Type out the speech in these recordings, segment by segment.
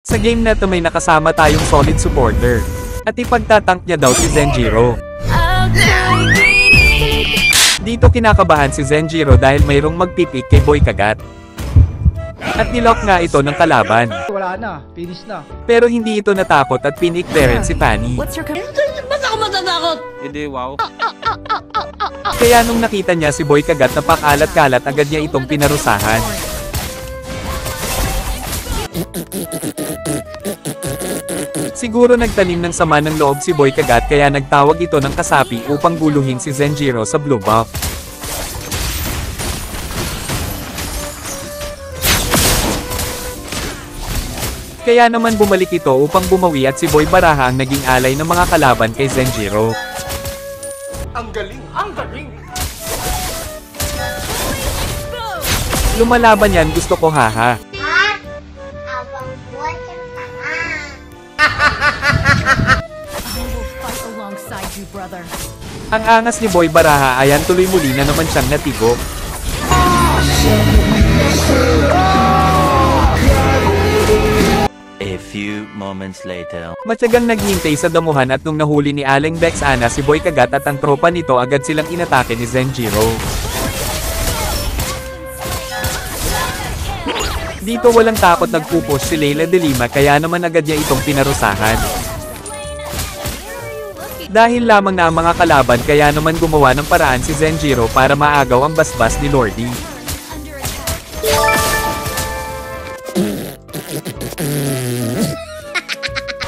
Sa game na to may nakasama tayong solid supporter. At ipagtatank niya daw si Zenjiro. Dito kinakabahan si Zenjiro dahil mayroong magpipik kay Boy Kagat. At nilock nga ito ng kalaban. Wala na, finish na. Pero hindi ito natakot at pinik-clearance si Fanny. Ba't ako matatakot? Hindi, wow. Kaya nung nakita niya si Boy Kagat na pakalat-kalat agad niya itong pinarusahan. Siguro nagtanim ng sama ng loob si Boy Kagat kaya nagtawag ito ng kasapi upang guluhin si Zenjiro sa blue buff. Kaya naman bumalik ito upang bumawi at si Boy Baraha ang naging alay ng mga kalaban kay Zenjiro. Ang galing! Ang galing! Lumalaban yan, gusto ko haha. Abang buwan ng tanga. I will fight alongside you, brother. Ang angas ni Boy Baraha ayan tuloy muli na naman siyang natigo. A few moments later. Matyagang naghihintay sa damuhan at nung nahuli ni Aling Bex Ana si Boy Kagat at ang tropa nito agad silang inatake ni Zenjiro. Dito walang takot nagpupush si Layla de Lima kaya naman agad niya itong pinarusahan. Dahil lamang na ang mga kalaban kaya naman gumawa ng paraan si Zenjiro para maagaw ang basbas ni Lordy.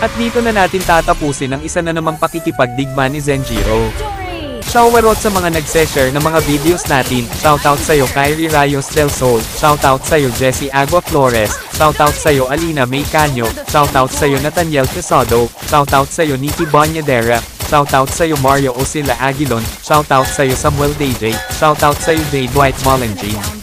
At dito na natin tatapusin ang isa na namang pakikipagdigma ni Zenjiro. Shoutout sa mga nagse-share ng mga videos natin. Shoutout sa'yo Kyrie Rayos del Sol. Shoutout sa'yo Jessie Agua Flores. Shoutout sa'yo Alina May Canyo. Shoutout sa'yo Nathaniel Quesado. Shoutout sa'yo Nikki Bonyadera. Shoutout sa'yo Mario Osila Aguilon. Shoutout sa'yo Samuel DJ. Shoutout sa'yo Jade White Molenjing.